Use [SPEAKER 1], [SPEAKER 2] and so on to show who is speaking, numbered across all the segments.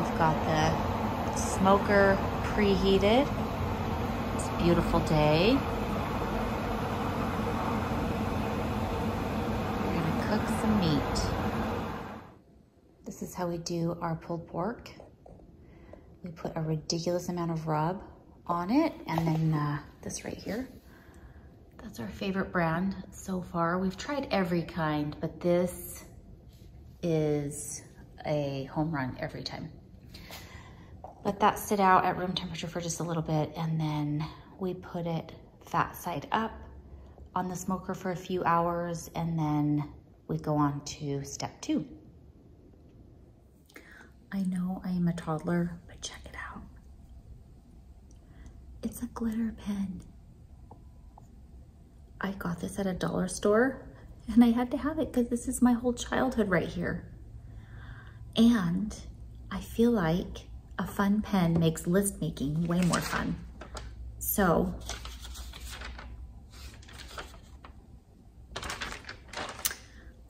[SPEAKER 1] We've got the smoker preheated. It's a beautiful day. We're gonna cook some meat. This is how we do our pulled pork. We put a ridiculous amount of rub on it, and then this right here. That's our favorite brand so far. We've tried every kind, but this is a home run every time. Let that sit out at room temperature for just a little bit, and then we put it fat side up on the smoker for a few hours, and then we go on to step 2. I know I am a toddler, but check it out. It's a glitter pen. I got this at a dollar store, and I had to have it because this is my whole childhood right here. And I feel like a fun pen makes list making way more fun. So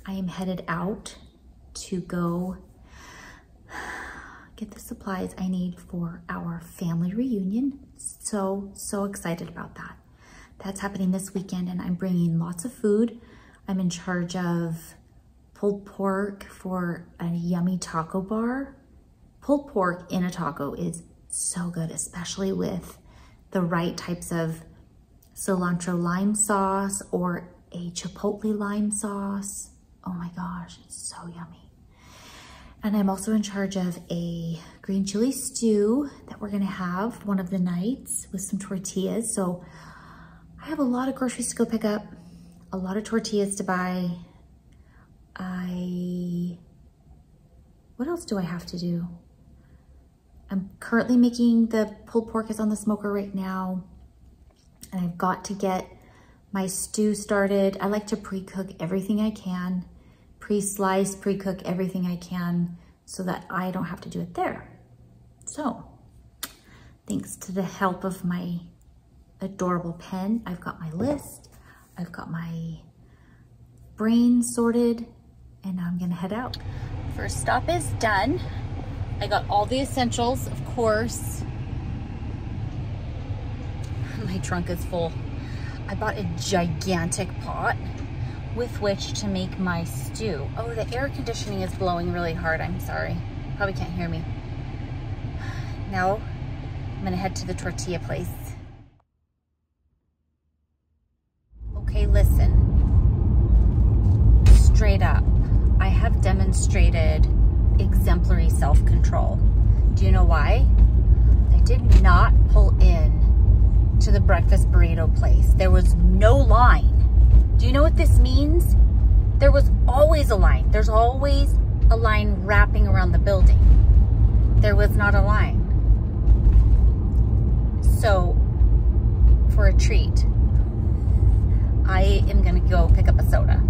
[SPEAKER 1] I am headed out to go get the supplies I need for our family reunion. So excited about that. That's happening this weekend, and I'm bringing lots of food. I'm in charge of pulled pork for a yummy taco bar. Pulled pork in a taco is so good, especially with the right types of cilantro lime sauce or a chipotle lime sauce. Oh my gosh, it's so yummy. And I'm also in charge of a green chili stew that we're gonna have one of the nights with some tortillas. So I have a lot of groceries to go pick up, a lot of tortillas to buy. What else do I have to do? I'm currently making the pulled pork is on the smoker right now, and I've got to get my stew started. I like to pre-cook everything I can, pre-slice, pre-cook everything I can so that I don't have to do it there. So, thanks to the help of my adorable pen, I've got my list, I've got my brain sorted, and now I'm gonna head out. First stop is done. I got all the essentials, of course. My trunk is full. I bought a gigantic pot with which to make my stew. Oh, the air conditioning is blowing really hard. I'm sorry. Probably can't hear me. Now, I'm gonna head to the tortilla place. Okay, listen. Straight up, I have demonstrated exemplary self-control. Do you know why? I did not pull in to the breakfast burrito place. There was no line. Do you know what this means? There was always a line. There's always a line wrapping around the building. There was not a line. So, for a treat, I am gonna go pick up a soda.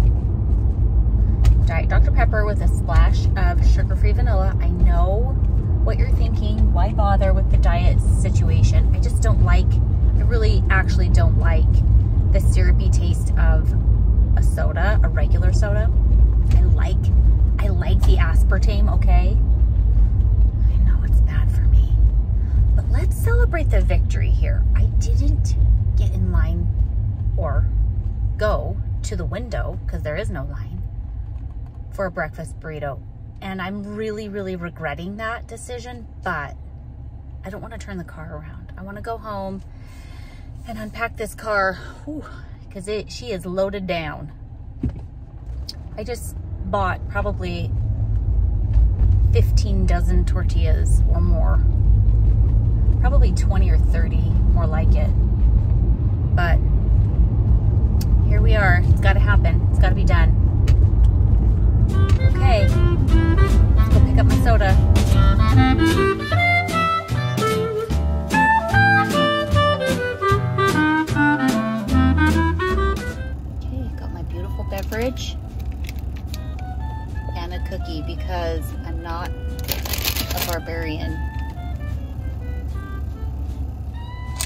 [SPEAKER 1] Diet Dr. Pepper with a splash of sugar-free vanilla. I know what you're thinking. Why bother with the diet situation? I just don't like, I really actually don't like the syrupy taste of a soda, a regular soda. I like the aspartame, okay? I know it's bad for me. But let's celebrate the victory here. I didn't get in line or go to the window, because there is no line, for a breakfast burrito. And I'm really, really regretting that decision, but I don't want to turn the car around. I want to go home and unpack this car, because she is loaded down. I just bought probably 15 dozen tortillas or more. Probably 20 or 30, more like it. But here we are. It's got to happen. It's got to be done. Okay, let's go pick up my soda. Okay, got my beautiful beverage and a cookie because I'm not a barbarian.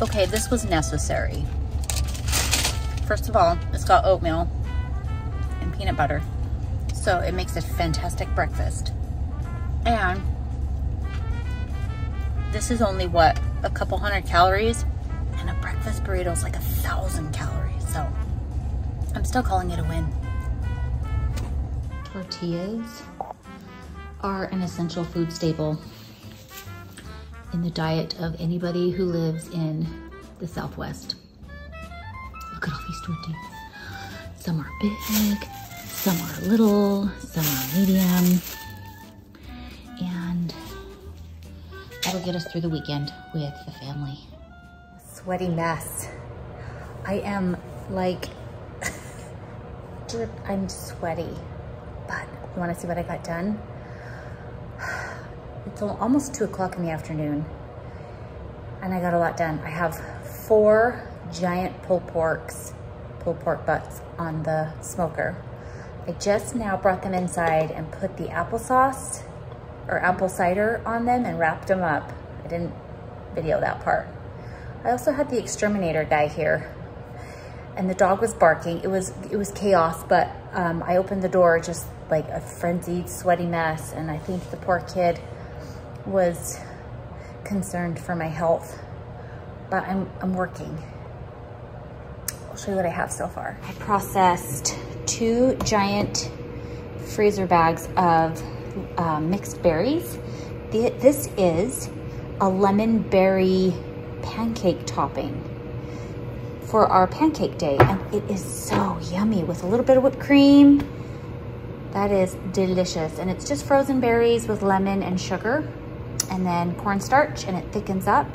[SPEAKER 1] Okay, this was necessary. First of all, it's got oatmeal and peanut butter. So it makes a fantastic breakfast. And This is only what, a couple hundred calories, and a breakfast burrito is like 1,000 calories. So I'm still calling it a win. Tortillas are an essential food staple in the diet of anybody who lives in the Southwest. Look at all these tortillas. Some are big, some are little, some are medium. And that'll get us through the weekend with the family. Sweaty mess. I am like, I'm sweaty, but you wanna see what I got done? It's almost 2 o'clock in the afternoon and I got a lot done. I have 4 giant pulled pork butts on the smoker. I just now brought them inside and put the applesauce or apple cider on them and wrapped them up. I didn't video that part. I also had the exterminator guy here and the dog was barking. It was chaos, but I opened the door just like a frenzied, sweaty mess, and I think the poor kid was concerned for my health, but I'm working. I'll show you what I have so far. I processed 2 giant freezer bags of mixed berries. This is a lemon berry pancake topping for our pancake day, and it is so yummy with a little bit of whipped cream. That is delicious, and it's just frozen berries with lemon and sugar and then cornstarch, and it thickens up.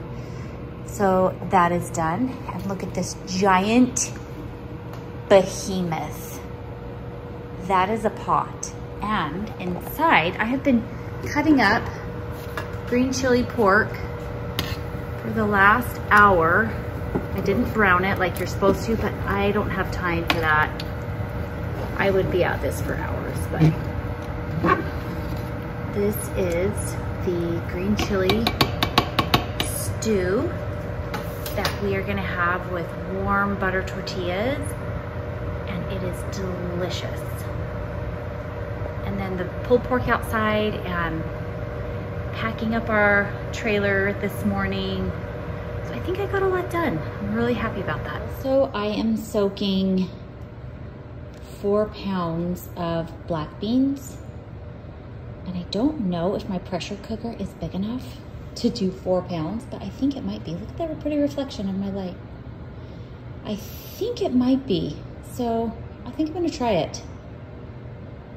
[SPEAKER 1] So that is done. And look at this giant behemoth. That is a pot. And inside, I have been cutting up green chili pork for the last hour. I didn't brown it like you're supposed to, but I don't have time for that. I would be at this for hours, but this is the green chili stew that we are gonna have with warm butter tortillas, and it is delicious. And then the pulled pork outside and packing up our trailer this morning. So I think I got a lot done. I'm really happy about that. So I am soaking 4 pounds of black beans. And I don't know if my pressure cooker is big enough to do 4 pounds, but I think it might be. Look at that pretty reflection of my light. I think it might be. So I think I'm gonna try it.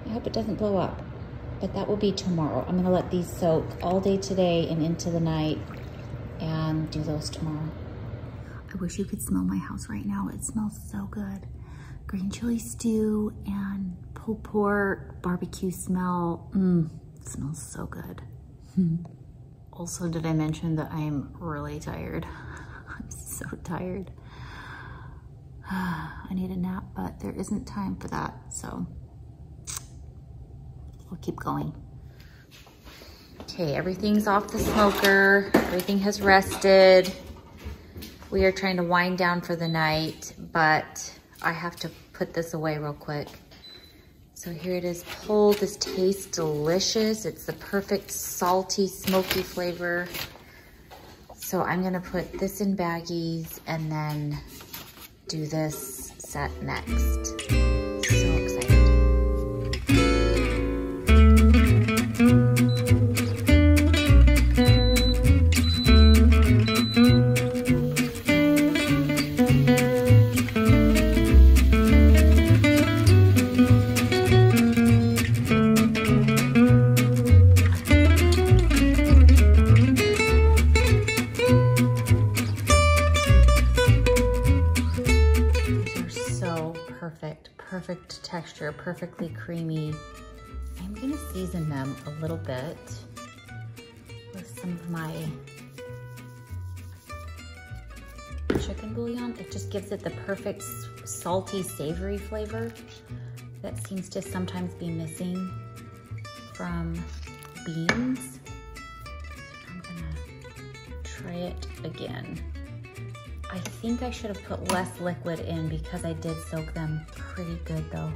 [SPEAKER 1] I hope it doesn't blow up, but that will be tomorrow. I'm gonna let these soak all day today and into the night and do those tomorrow. I wish you could smell my house right now. It smells so good. Green chili stew and pulled pork, barbecue smell. It smells so good. Also, did I mention that I'm really tired? I'm so tired. I need a nap, but there isn't time for that, so we'll keep going. Okay, everything's off the smoker. Everything has rested. We are trying to wind down for the night, but I have to put this away real quick. So here it is pulled. This tastes delicious. It's the perfect salty, smoky flavor. So I'm gonna put this in baggies and then do this set next. So excited. Perfect texture, perfectly creamy. I'm gonna season them a little bit with some of my chicken bouillon. It just gives it the perfect salty, savory flavor that seems to sometimes be missing from beans. I'm gonna try it again. I think I should have put less liquid in because I did soak them pretty good though.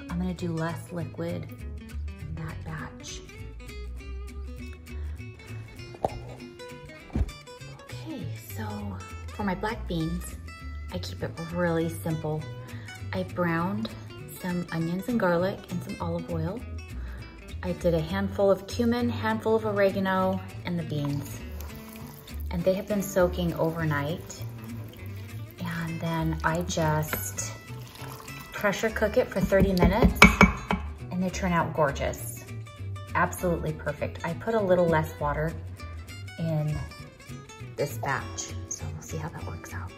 [SPEAKER 1] I'm gonna do less liquid in that batch. So for my black beans, I keep it really simple. I browned some onions and garlic and some olive oil. I did a handful of cumin, handful of oregano, and the beans. And they have been soaking overnight. And then I just pressure cook it for 30 minutes and they turn out gorgeous. Absolutely perfect. I put a little less water in this batch, so we'll see how that works out.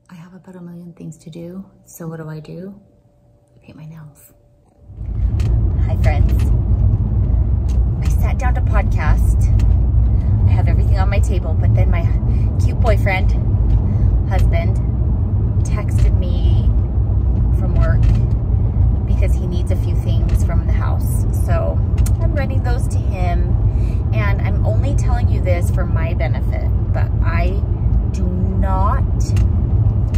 [SPEAKER 1] I have about a million things to do, so what do? I paint my nails. Hi friends. I sat down to podcast. I have everything on my table, but then my cute boyfriend, husband, texted me from work because he needs a few things from the house. So I'm running those to him, and I'm only telling you this for my benefit, but I do not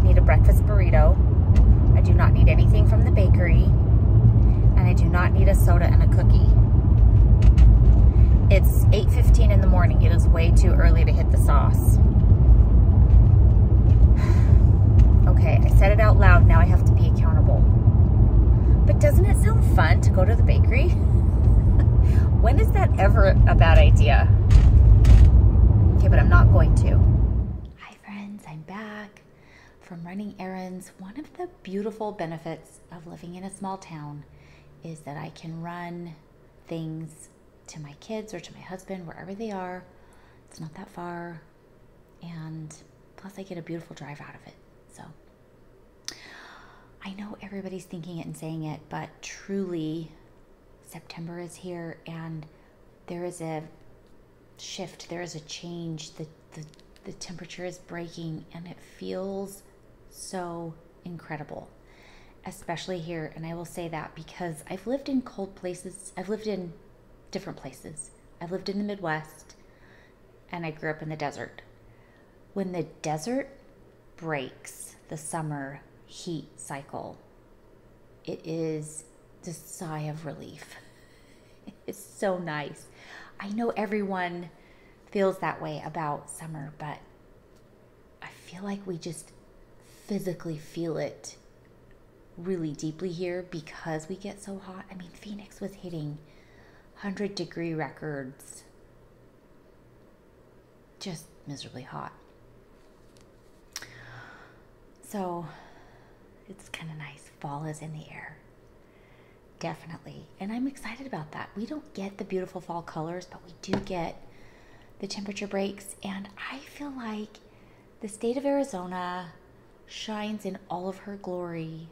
[SPEAKER 1] need a breakfast burrito. I do not need anything from the bakery, and I do not need a soda and a cookie. It's 8:15 in the morning. It is way too early to hit the sauce. Okay, I said it out loud. Now I have to be accountable. But doesn't it sound fun to go to the bakery? When is that ever a bad idea? Okay, but I'm not going to. Hi friends, I'm back from running errands. One of the beautiful benefits of living in a small town is that I can run things to my kids or to my husband, wherever they are. It's not that far, and plus I get a beautiful drive out of it. So I know everybody's thinking it and saying it, but truly September is here, and there is a shift, there is a change. The temperature is breaking, and it feels so incredible, especially here. And I will say that because I've lived in cold places. I've lived in different places. I've lived in the Midwest, and I grew up in the desert. When the desert breaks the summer heat cycle, it is the sigh of relief. It's so nice. I know everyone feels that way about summer, but I feel like we just physically feel it really deeply here because we get so hot. I mean, Phoenix was hitting 100-degree records, just miserably hot. So it's kind of nice. Fall is in the air, definitely, and I'm excited about that. We don't get the beautiful fall colors, but we do get the temperature breaks, and I feel like the state of Arizona shines in all of her glory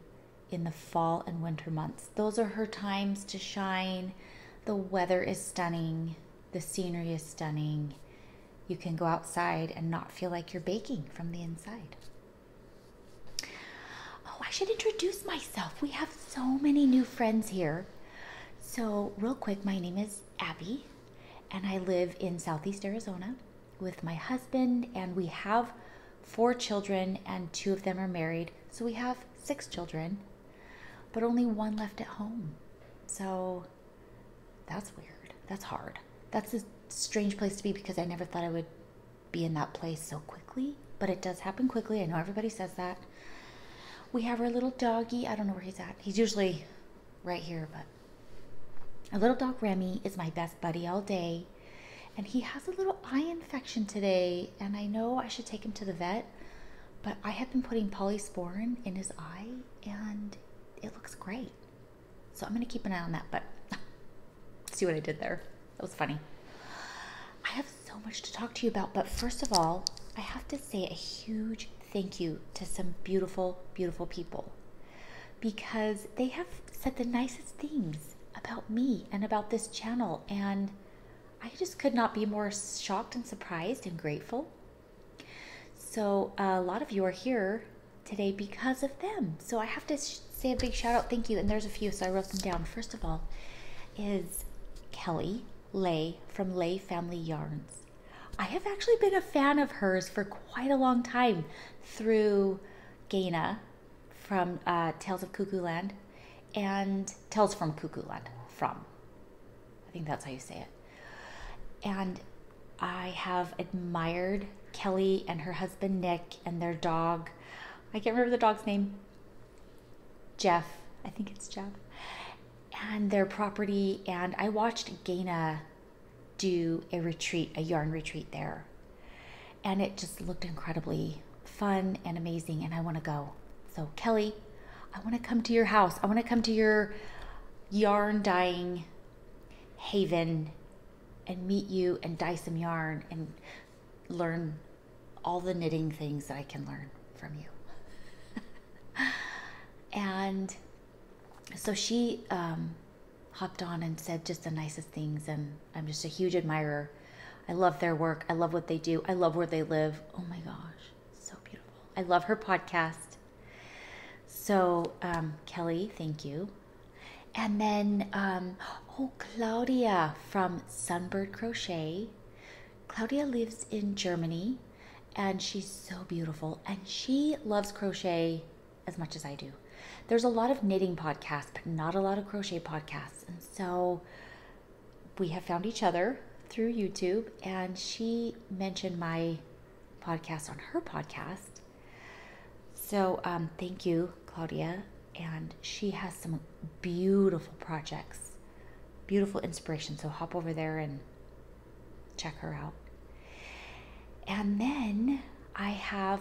[SPEAKER 1] in the fall and winter months. Those are her times to shine. The weather is stunning. The scenery is stunning. You can go outside and not feel like you're baking from the inside. Oh, I should introduce myself. We have so many new friends here. So real quick, my name is Abby, and I live in Southeast Arizona with my husband, and we have 4 children, and 2 of them are married. So we have 6 children, but only 1 left at home. So that's weird. That's hard. That's a strange place to be because I never thought I would be in that place so quickly, but it does happen quickly. I know everybody says that. We have our little doggy. I don't know where he's at. He's usually right here, but our little dog Remy is my best buddy all day, and he has a little eye infection today, and I know I should take him to the vet, but I have been putting polysporin in his eye, and it looks great. So I'm going to keep an eye on that, but see what I did there? That was funny. I have so much to talk to you about, but first of all, I have to say a huge thank you to some beautiful, beautiful people, because they have said the nicest things about me and about this channel, and I just could not be more shocked and surprised and grateful. So a lot of you are here today because of them. So I have to say a big shout out, thank you, and there's a few, so I wrote them down. First of all is Kelly Lay from Lay Family Yarns. I have actually been a fan of hers for quite a long time through Gaina from Tales of Cuckoo Land and Tales from Cuckoo Land. I think that's how you say it. And I have admired Kelly and her husband Nick and their dog. I can't remember the dog's name. Jeff. I think it's Jeff. And their property. And I watched Gaina do a yarn retreat there. And it just looked incredibly fun and amazing. And I want to go. So Kelly, I want to come to your house. I want to come to your yarn dyeing haven and meet you and dye some yarn and learn all the knitting things that I can learn from you. And so she hopped on and said just the nicest things, and I'm just a huge admirer. I love their work. I love what they do. I love where they live. Oh my gosh, so beautiful. I love her podcast. So Kelly, thank you. And then, Claudia from Sunbirdcrochet. Claudia lives in Germany, and she's so beautiful, and she loves crochet as much as I do. There's a lot of knitting podcasts, but not a lot of crochet podcasts. And so we have found each other through YouTube, and she mentioned my podcast on her podcast. So thank you, Claudia. And she has some beautiful projects, beautiful inspiration. So hop over there and check her out. And then I have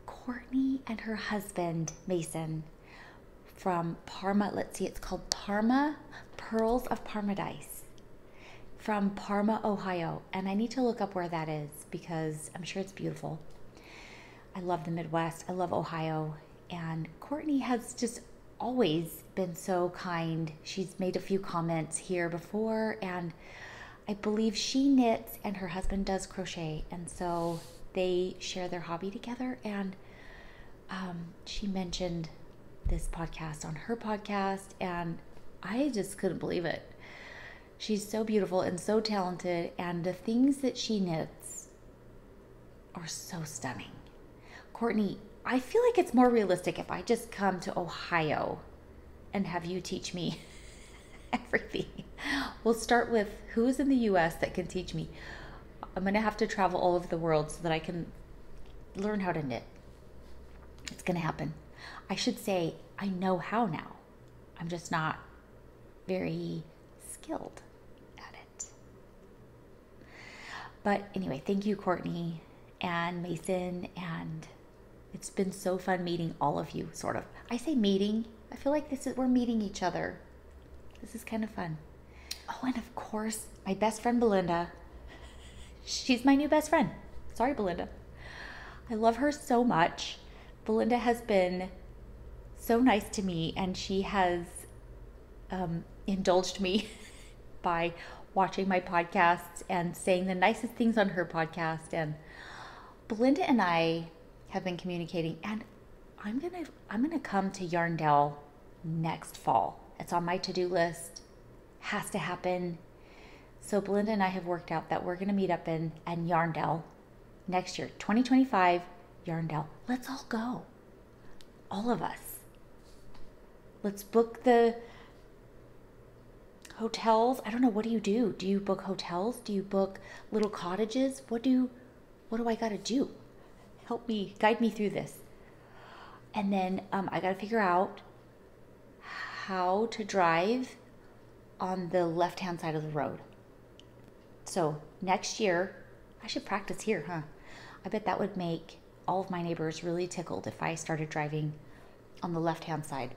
[SPEAKER 1] Courtney and her husband, Mason, from Parma. Let's see, it's called Purls of Paradise, from Parma, Ohio. And I need to look up where that is because I'm sure it's beautiful. I love the Midwest. I love Ohio. And Courtney has just always been so kind. She's made a few comments here before, and I believe she knits and her husband does crochet. And so they share their hobby together. And she mentioned this podcast on her podcast, and I just couldn't believe it. She's so beautiful and so talented, and the things that she knits are so stunning. Courtney, I feel like it's more realistic if I just come to Ohio and have you teach me everything. We'll start with who's in the U.S. that can teach me. I'm going to have to travel all over the world so that I can learn how to knit. It's going to happen. I should say I know how now. I'm just not very skilled at it. But anyway, thank you, Courtney and Mason, and it's been so fun meeting all of you, sort of. I say meeting. I feel like we're meeting each other. This is kind of fun. Oh, and of course, my best friend, Belinda. She's my new best friend. Sorry, Belinda. I love her so much. Belinda has been so nice to me, and she has indulged me by watching my podcasts and saying the nicest things on her podcast. And Belinda and I have been communicating, and I'm gonna come to Yarndale next fall. It's on my to-do list. Has to happen. So Belinda and I have worked out that we're gonna meet up in Yarndale next year, 2025, Yarndale. Let's all go. All of us. Let's book the hotels. I don't know, what do you do? Do you book hotels? Do you book little cottages? What do I gotta do? Help me, guide me through this. And then I got to figure out how to drive on the left-hand side of the road. So next year, I should practice here, huh? I bet that would make all of my neighbors really tickled if I started driving on the left-hand side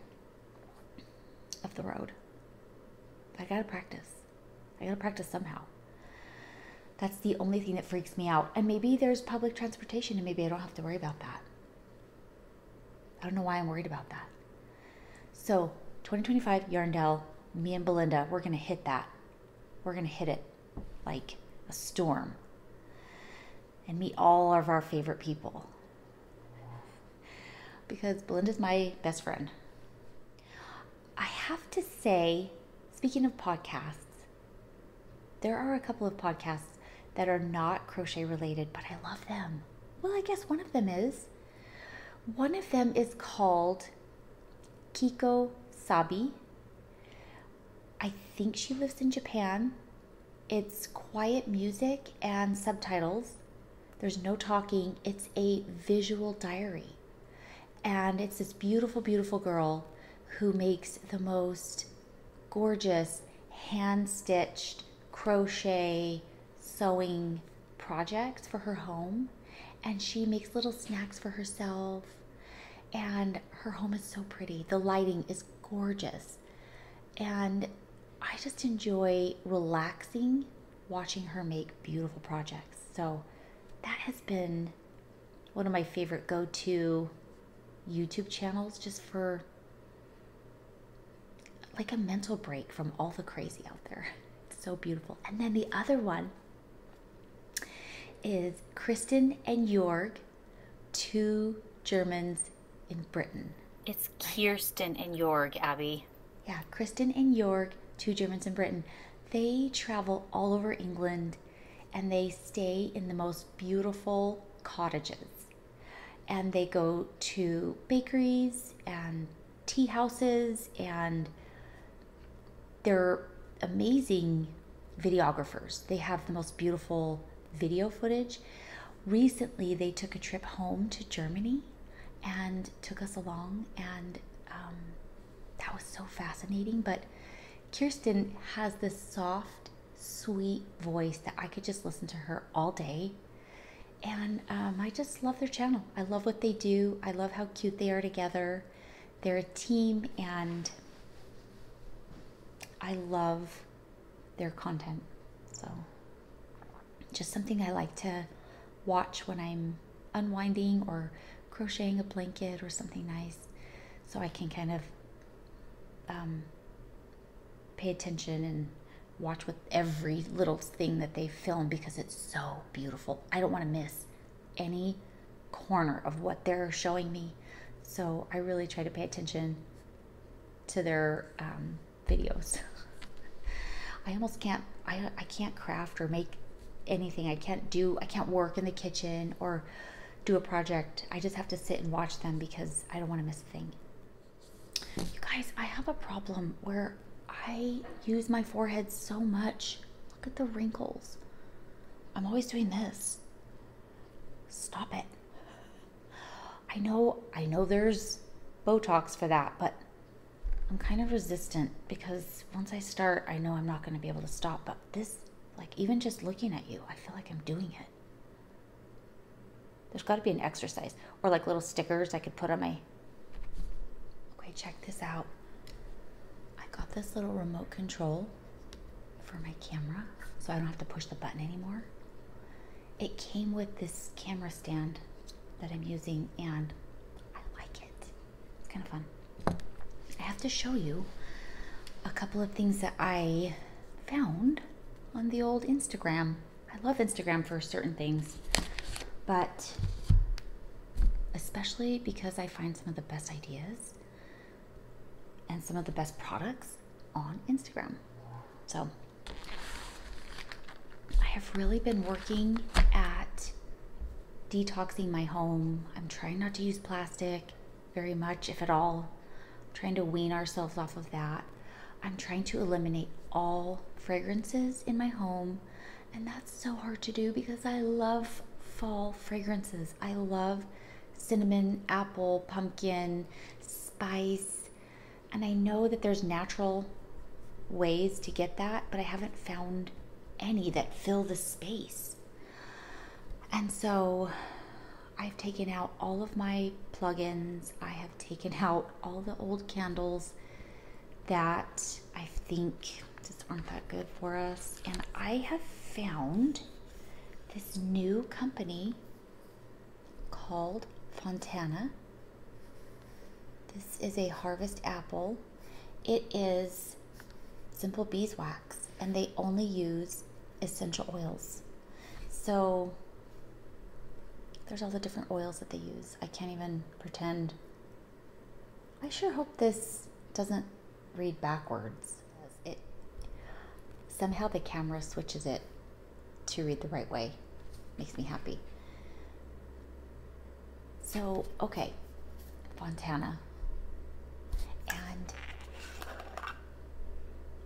[SPEAKER 1] of the road. But I got to practice. I got to practice somehow. That's the only thing that freaks me out. And maybe there's public transportation and maybe I don't have to worry about that. I don't know why I'm worried about that. So 2025, Yarndale, me and Belinda, we're going to hit that. We're going to hit it like a storm and meet all of our favorite people. Because Belinda's my best friend. I have to say, speaking of podcasts, there are a couple of podcasts that are not crochet related, but I love them. Well, I guess one of them is. One of them is called Kiko Sabi. I think she lives in Japan. It's quiet music and subtitles. There's no talking. It's a visual diary. And it's this beautiful, beautiful girl who makes the most gorgeous hand-stitched crochet sewing projects for her home. And she makes little snacks for herself. And her home is so pretty. The lighting is gorgeous. And I just enjoy relaxing watching her make beautiful projects. So that has been one of my favorite go-to YouTube channels, just for like a mental break from all the crazy out there. It's so beautiful. And then the other one is Kiersten and Joerg, two Germans in Britain. It's Kiersten and Joerg, Abby. Yeah, Kiersten and Joerg, two Germans in Britain. They travel all over England and they stay in the most beautiful cottages. And they go to bakeries and tea houses, and they're amazing videographers. They have the most beautiful video footage. Recently, they took a trip home to Germany and took us along, and that was so fascinating. But Kiersten has this soft, sweet voice that I could just listen to her all day. And I just love their channel. I love what they do. I love how cute they are together. They're a team, and I love their content. So just something I like to watch when I'm unwinding or crocheting a blanket or something nice, so I can kind of pay attention and watch with every little thing that they film, because it's so beautiful. I don't want to miss any corner of what they're showing me. So I really try to pay attention to their videos. I almost can't, I can't craft or make anything. I can't work in the kitchen or do a project. I just have to sit and watch them because I don't want to miss a thing. You guys, I have a problem where I use my forehead so much. Look at the wrinkles. I'm always doing this. Stop it. I know there's Botox for that, but I'm kind of resistant because once I start, I know I'm not going to be able to stop. But this, like, even just looking at you, I feel like I'm doing it. There's got to be an exercise or like little stickers I could put on my... Okay, check this out. I got this little remote control for my camera, so I don't have to push the button anymore. It came with this camera stand that I'm using, and I like it. It's kind of fun. I have to show you a couple of things that I found on the old Instagram. I love Instagram for certain things, but especially because I find some of the best ideas and some of the best products on Instagram. So I have really been working at detoxing my home. I'm trying not to use plastic very much, if at all. I'm trying to wean ourselves off of that. I'm trying to eliminate all fragrances in my home, and that's so hard to do because I love fall fragrances. I love cinnamon, apple, pumpkin, spice. And I know that there's natural ways to get that, but I haven't found any that fill the space. And so I've taken out all of my plugins. I have taken out all the old candles that I think just aren't that good for us. And I have found this new company called Fontana. This is a harvest apple. It is simple beeswax, and they only use essential oils. So there's all the different oils that they use. I can't even pretend. I sure hope this doesn't read backwards. It somehow the camera switches it to read the right way. Makes me happy. So, okay, Fontana.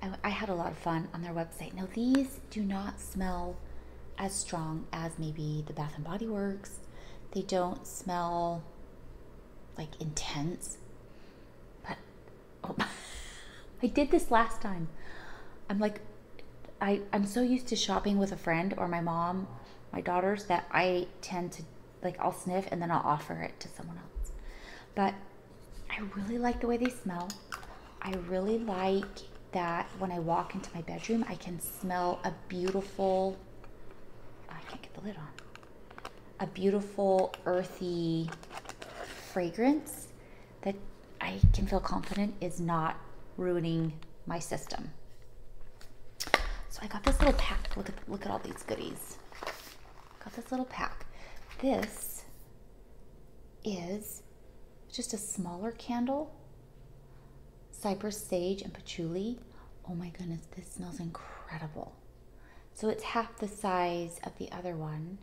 [SPEAKER 1] And I had a lot of fun on their website. Now, these do not smell as strong as maybe the Bath & Body Works. They don't smell like intense. But, oh, I did this last time. I'm like, I'm so used to shopping with a friend or my mom, my daughters, that I tend to, like, I'll sniff and then I'll offer it to someone else. But I really like the way they smell. I really like that when I walk into my bedroom, I can smell a beautiful, I can't get the lid on, a beautiful earthy fragrance that I can feel confident is not ruining my system. So I got this little pack. Look at all these goodies. Got this little pack. This is just a smaller candle. Cypress, sage, and patchouli. Oh my goodness, this smells incredible. So it's half the size of the other one,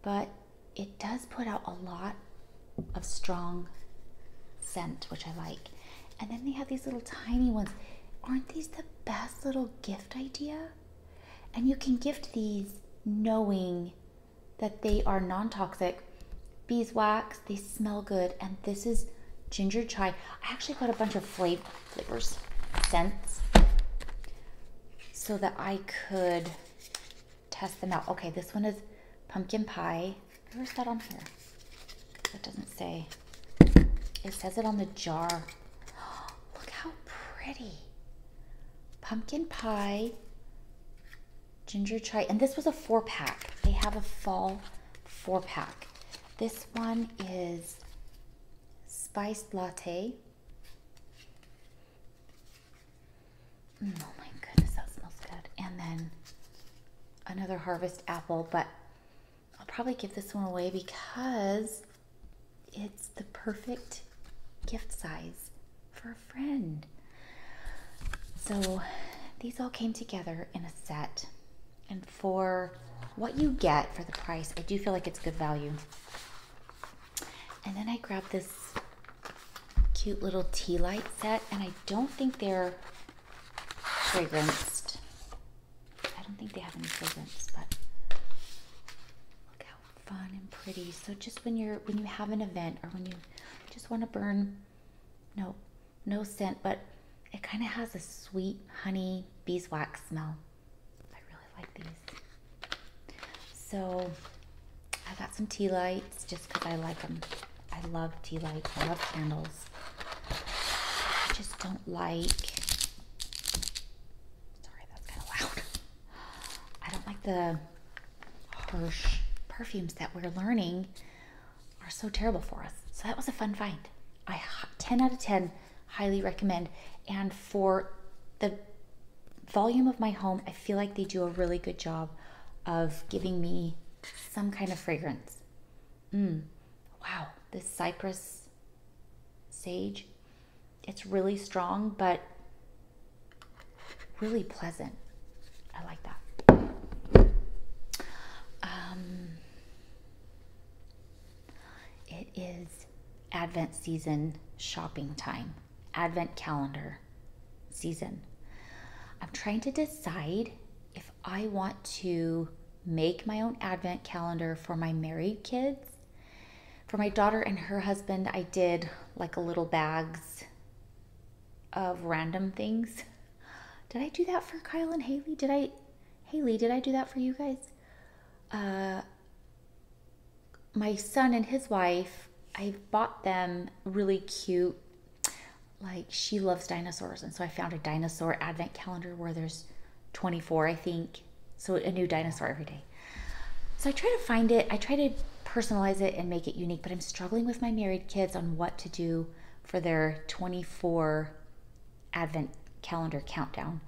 [SPEAKER 1] but it does put out a lot of strong scent, which I like. And then they have these little tiny ones. Aren't these the best little gift idea? And you can gift these knowing that they are non-toxic. Beeswax, they smell good, and this is ginger chai. I actually got a bunch of flavors, scents, so that I could test them out. Okay, this one is pumpkin pie. Where's that on here? It doesn't say. It says it on the jar. Look how pretty. Pumpkin pie, ginger chai, and this was a 4-pack. They have a fall 4-pack. This one is spiced latte. Oh my goodness, that smells good. And then another harvest apple, but I'll probably give this one away because it's the perfect gift size for a friend. So these all came together in a set, and for what you get for the price, I do feel like it's good value. And then I grabbed this cute little tea light set, and I don't think they're fragranced. I don't think they have any fragrance, but look how fun and pretty. So just when you have an event, or when you just want to burn, no scent, but it kind of has a sweet honey beeswax smell. I really like these. So I got some tea lights just because I like them. I love tea lights. I love candles. I just don't like, sorry, that's kind of loud. I don't like the harsh perfumes that we're learning are so terrible for us. So that was a fun find. 10 out of 10, highly recommend. And for the volume of my home, I feel like they do a really good job of giving me some kind of fragrance. Wow, this cypress sage, it's really strong, but really pleasant. I like that. It is Advent season shopping time. Advent calendar season. I'm trying to decide if I want to make my own Advent calendar for my married kids. For my daughter and her husband, I did like a little bags of random things. Did I do that for Kyle and Haley? Did I do that for you guys? My son and his wife, I bought them really cute, like she loves dinosaurs, and so I found a dinosaur advent calendar where there's 24, I think, so a new dinosaur every day. So I try to find it, I try to personalize it and make it unique, but I'm struggling with my married kids on what to do for their 24 advent calendar countdown.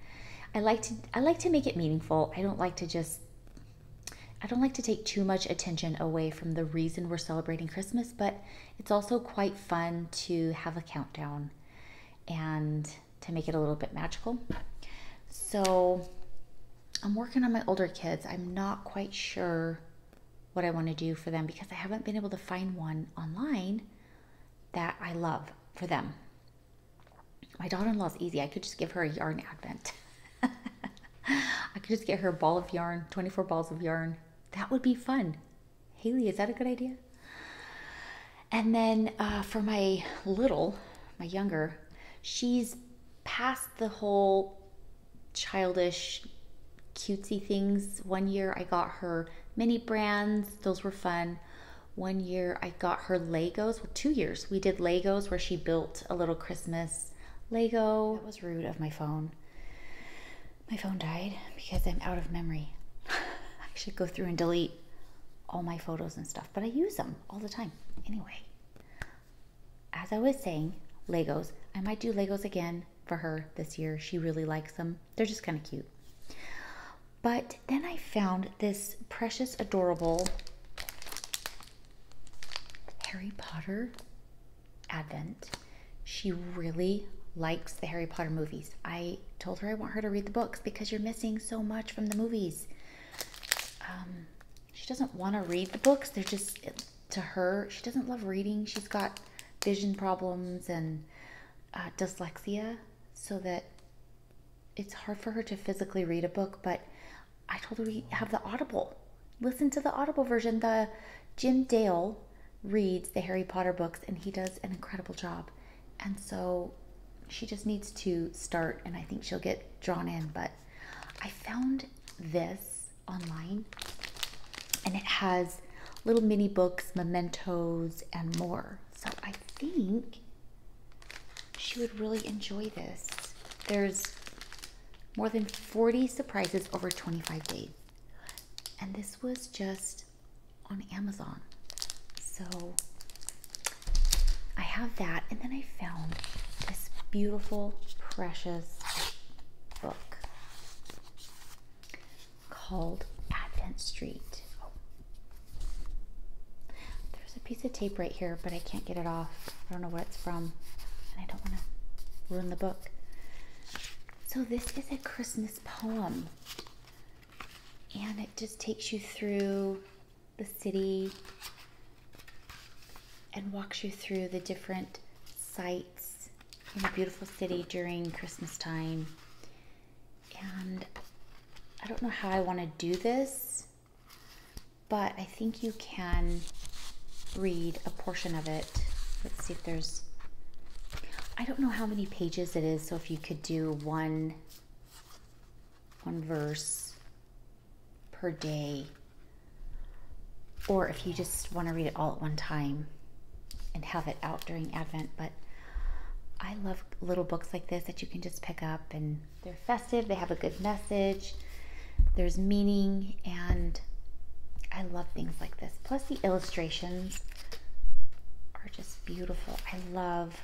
[SPEAKER 1] I like to make it meaningful. I don't like to take too much attention away from the reason we're celebrating Christmas, but it's also quite fun to have a countdown and to make it a little bit magical. So I'm working on my older kids. I'm not quite sure what I want to do for them because I haven't been able to find one online that I love for them. My daughter-in-law's easy. I could just give her a yarn advent. I could just get her a ball of yarn, 24 balls of yarn. That would be fun. Haley, is that a good idea? And then for my younger, she's past the whole childish, cutesy things. One year I got her mini brands. Those were fun. One year I got her Legos. Well, 2 years we did Legos where she built a little Christmas Lego. That was rude of my phone. My phone died because I'm out of memory. I should go through and delete all my photos and stuff, but I use them all the time. Anyway, as I was saying, Legos. I might do Legos again for her this year. She really likes them. They're just kind of cute. But then I found this precious, adorable Harry Potter advent. She really likes the Harry Potter movies. I told her I want her to read the books because you're missing so much from the movies. She doesn't want to read the books. They're just, to her, she doesn't love reading. She's got vision problems and dyslexia, so that it's hard for her to physically read a book. But I told her we have the Audible. Listen to the Audible version. The Jim Dale reads the Harry Potter books and he does an incredible job. And so she just needs to start, and I think she'll get drawn in. But I found this online, and it has little mini books, mementos, and more. So I think she would really enjoy this. There's more than 40 surprises over 25 days. And this was just on Amazon. So I have that. And then I found this beautiful, precious book called Advent Street. There's a piece of tape right here, but I can't get it off. I don't know what it's from, and I don't want to ruin the book. So this is a Christmas poem, and it just takes you through the city and walks you through the different sights in a beautiful city during Christmas time. And I don't know how I want to do this, but I think you can read a portion of it. Let's see if there's, I don't know how many pages it is, so if you could do one verse per day, or if you just want to read it all at one time and have it out during Advent. But I love little books like this that you can just pick up, and they're festive, they have a good message, there's meaning, and I love things like this. Plus the illustrations are just beautiful. I love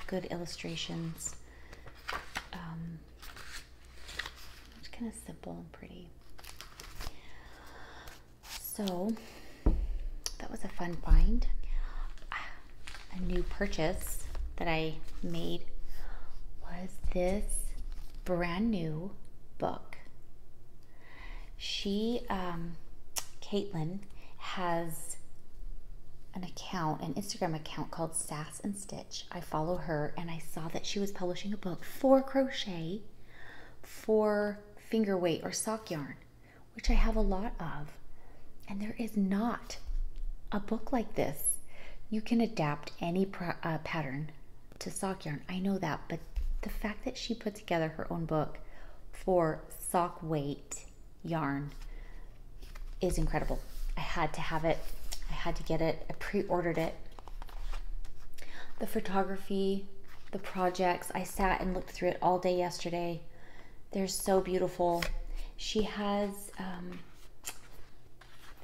[SPEAKER 1] good illustrations. It's kind of simple and pretty. So that was a fun find. A new purchase that I made was this brand new book. She, Kaitlin, has an Instagram account called Sass and Stitch. I follow her, and I saw that she was publishing a book for crochet for finger weight or sock yarn, which I have a lot of. And there is not a book like this. You can adapt any pattern to sock yarn. I know that, but the fact that she put together her own book for sock weight yarn is incredible. I had to have it. I had to get it. I pre-ordered it. The photography, the projects, I sat and looked through it all day yesterday. They're so beautiful. She has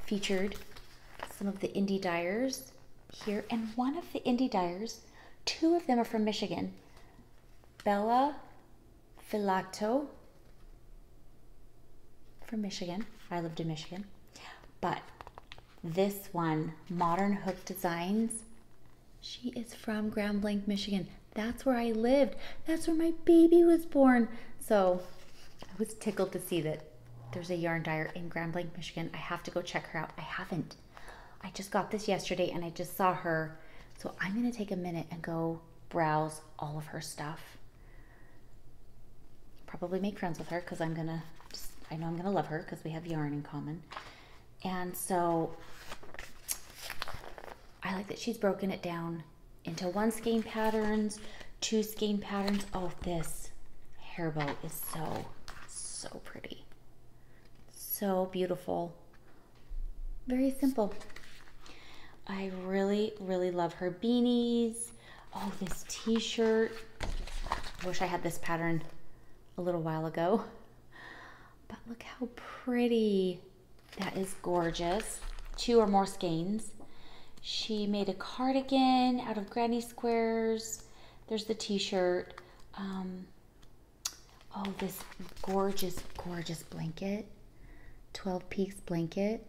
[SPEAKER 1] featured some of the indie dyers here, and one of the indie dyers, two of them are from Michigan. Belle Filato from Michigan. I lived in Michigan. But this one, Modern Hook Designs, she is from Grand Blanc, Michigan. That's where I lived. That's where my baby was born. So I was tickled to see that there's a yarn dyer in Grand Blanc, Michigan. I have to go check her out. I haven't. I just got this yesterday and I just saw her. So I'm going to take a minute and go browse all of her stuff. Probably make friends with her because I know I'm going to love her because we have yarn in common. And so I like that she's broken it down into 1 skein patterns, 2 skein patterns. Oh, this hair bow is so pretty. So beautiful. Very simple. I really, really love her beanies. Oh, this t-shirt. I wish I had this pattern a little while ago. But look how pretty. That is gorgeous. 2 or more skeins. She made a cardigan out of granny squares. There's the t-shirt. Oh, this gorgeous, gorgeous blanket. 12-piece blanket.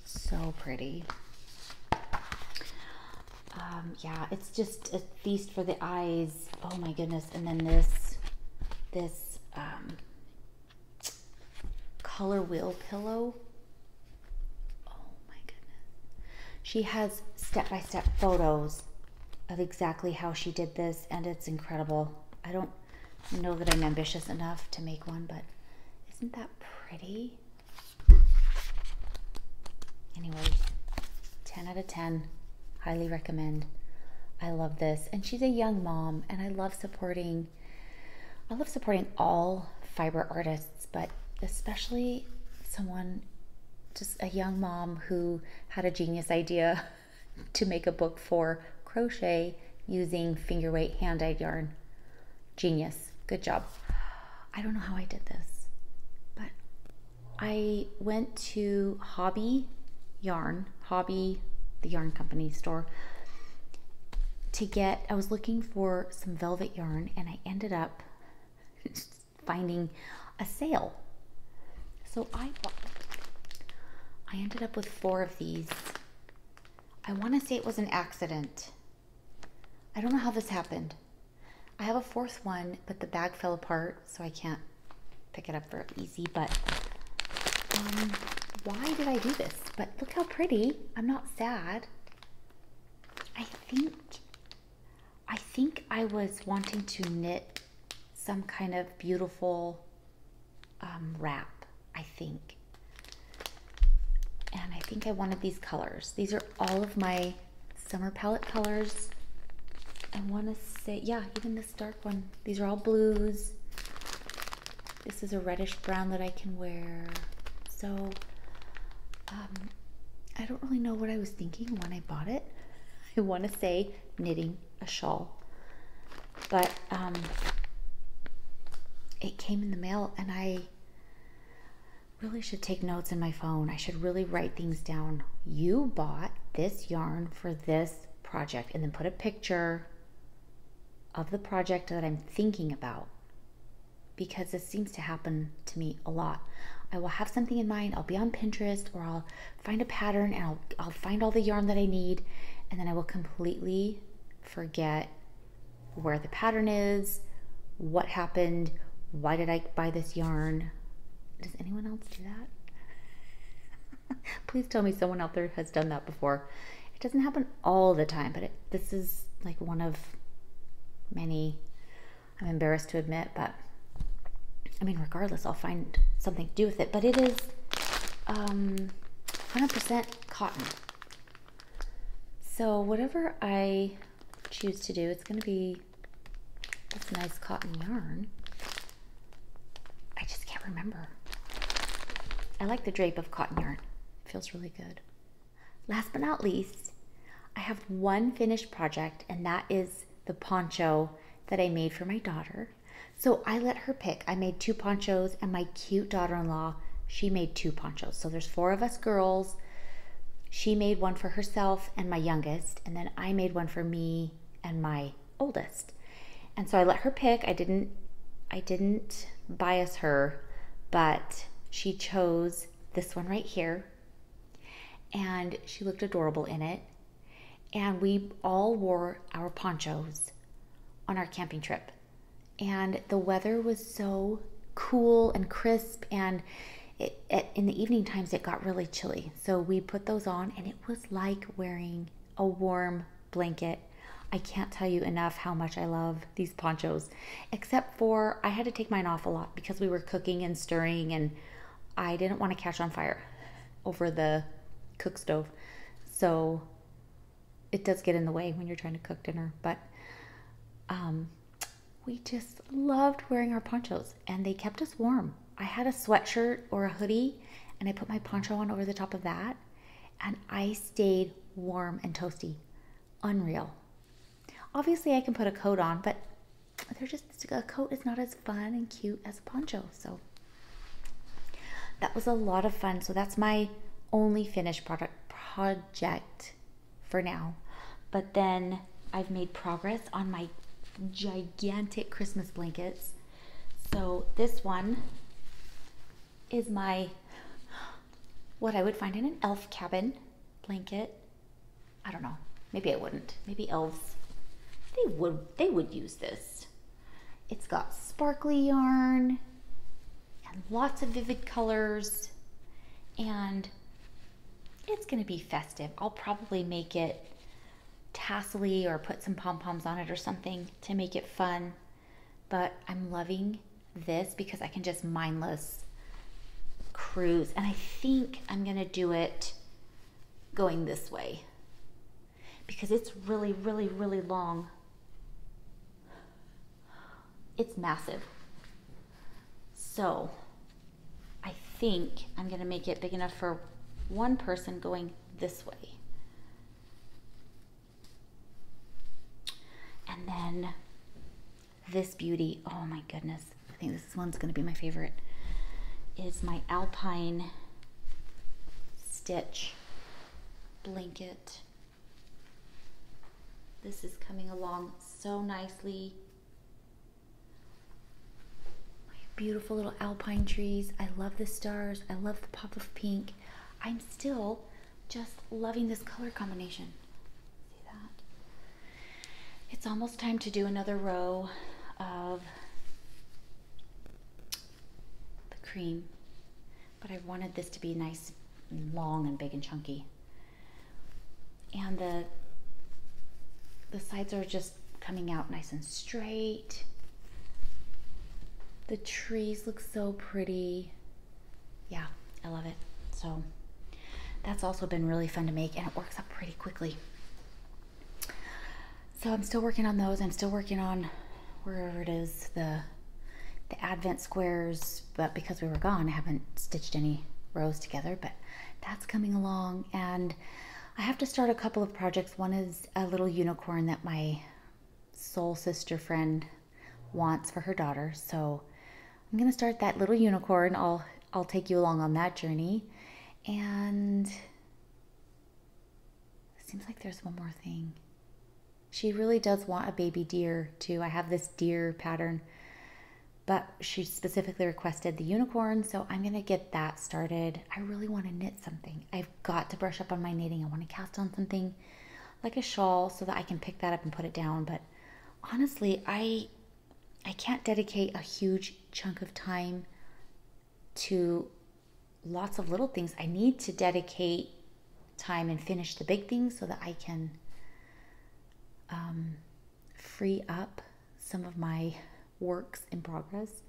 [SPEAKER 1] So pretty. Yeah, it's just a feast for the eyes. Oh my goodness. And then this color wheel pillow. Oh my goodness. She has step-by-step photos of exactly how she did this, and it's incredible. I don't know that I'm ambitious enough to make one, but isn't that pretty? Anyway, 10 out of 10. Highly recommend. I love this. And she's a young mom, and I love supporting all fiber artists, but especially someone, just a young mom who had a genius idea to make a book for crochet using finger weight hand-dyed yarn. Genius. Good job. I don't know how I did this, but I went to Hobby, the yarn company store, I was looking for some velvet yarn, and I ended up finding a sale. So I ended up with 4 of these. I want to say it was an accident. I don't know how this happened. I have a 4th one, but the bag fell apart, so I can't pick it up very easy. But why did I do this? But look how pretty. I'm not sad. I think I was wanting to knit some kind of beautiful wrap, I think. And I think I wanted these colors. These are all of my summer palette colors. I want to say, yeah, even this dark one. These are all blues. This is a reddish brown that I can wear. So I don't really know what I was thinking when I bought it. I want to say knitting a shawl. But it came in the mail, and I really should take notes in my phone. I should really write things down. You bought this yarn for this project, and then put a picture of the project that I'm thinking about, because this seems to happen to me a lot. I will have something in mind, I'll be on Pinterest, or I'll find a pattern, and I'll find all the yarn that I need, and then I will completely forget where the pattern is, what happened, why did I buy this yarn. Does anyone else do that? Please tell me someone out there has done that before. It doesn't happen all the time, but this is like one of many I'm embarrassed to admit, but I mean, regardless, I'll find something to do with it. But it is 100% cotton. So whatever I choose to do, it's going to be this nice cotton yarn. I just can't remember. I like the drape of cotton yarn. It feels really good. Last but not least, I have one finished project, and that is the poncho that I made for my daughter. So I let her pick. I made 2 ponchos, and my cute daughter-in-law, she made 2 ponchos. So there's 4 of us girls. She made one for herself and my youngest, and then I made one for me and my oldest. And so I let her pick. I didn't bias her, but she chose this one right here, and she looked adorable in it. And we all wore our ponchos on our camping trip. And the weather was so cool and crisp, and in the evening times, it got really chilly. So we put those on, and it was like wearing a warm blanket. I can't tell you enough how much I love these ponchos, except for I had to take mine off a lot because we were cooking and stirring, and I didn't want to catch on fire over the cook stove. So it does get in the way when you're trying to cook dinner, but we just loved wearing our ponchos, and they kept us warm. I had a sweatshirt or a hoodie, and I put my poncho on over the top of that, and I stayed warm and toasty. Unreal. Obviously, I can put a coat on, but a coat is not as fun and cute as a poncho. So that was a lot of fun. So that's my only finished project for now. But then I've made progress on my gigantic Christmas blankets. So this one is what I would find in an elf cabin blanket. I don't know. Maybe I wouldn't. Maybe elves, they would use this. It's got sparkly yarn and lots of vivid colors, and it's going to be festive. I'll probably make it tassel-y or put some pom-poms on it or something to make it fun. But I'm loving this because I can just mindless cruise. And I think I'm going to do it going this way because it's really, really, really long. It's massive. So I think I'm going to make it big enough for one person going this way. And then this beauty, oh my goodness, I think this one's going to be my favorite, is my alpine stitch blanket. This is coming along so nicely. My beautiful little alpine trees. I love the stars. I love the pop of pink. I'm still just loving this color combination. See that? It's almost time to do another row of the cream, but I wanted this to be nice and long and big and chunky. And the sides are just coming out nice and straight. The trees look so pretty. Yeah, I love it. So that's also been really fun to make, and it works up pretty quickly. So I'm still working on those. I'm still working on wherever it is, the Advent squares, but because we were gone, I haven't stitched any rows together, but that's coming along. And I have to start a couple of projects. One is a little unicorn that my soul sister friend wants for her daughter. So I'm going to start that little unicorn. I'll take you along on that journey. And it seems like there's one more thing. She really does want a baby deer too. I have this deer pattern, but she specifically requested the unicorn, so I'm going to get that started. I really want to knit something. I've got to brush up on my knitting. I want to cast on something like a shawl so that I can pick that up and put it down. But honestly, I can't dedicate a huge chunk of time to lots of little things. I need to dedicate time and finish the big things so that I can free up some of my works in progress,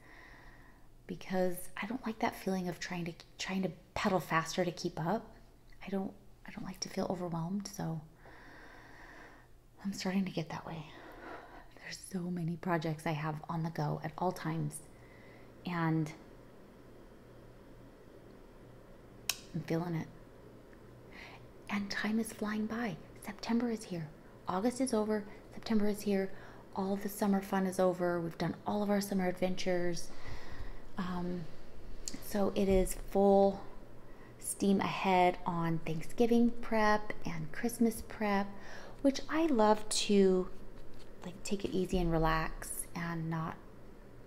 [SPEAKER 1] because I don't like that feeling of trying to pedal faster to keep up. I don't like to feel overwhelmed, so I'm starting to get that way. There's so many projects I have on the go at all times, and I'm feeling it. And time is flying by. September is here. August is over. September is here. All of the summer fun is over. We've done all of our summer adventures. So it is full steam ahead on Thanksgiving prep and Christmas prep, which I love to take it easy and relax and not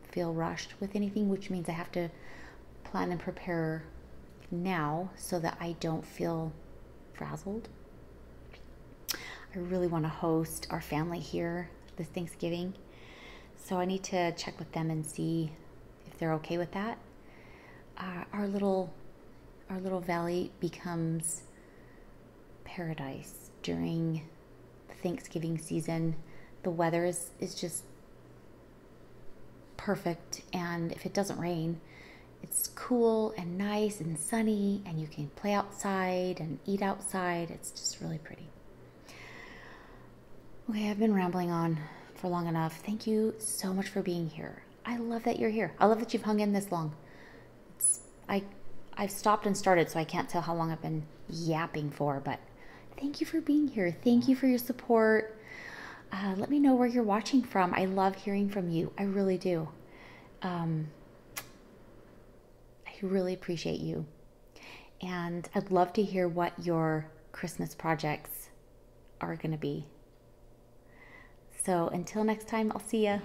[SPEAKER 1] feel rushed with anything, which means I have to plan and prepare now so that I don't feel frazzled. I really want to host our family here this Thanksgiving, so I need to check with them and see if they're okay with that. our little valley becomes paradise during the Thanksgiving season. The weather is just perfect, and if it doesn't rain, it's cool and nice and sunny, and you can play outside and eat outside. It's just really pretty. Okay, I've been rambling on for long enough. Thank you so much for being here. I love that you're here. I love that you've hung in this long. I've stopped and started, so I can't tell how long I've been yapping for, but thank you for being here. Thank you for your support. Let me know where you're watching from. I love hearing from you. I really do. I really appreciate you. And I'd love to hear what your Christmas projects are going to be. So until next time, I'll see ya.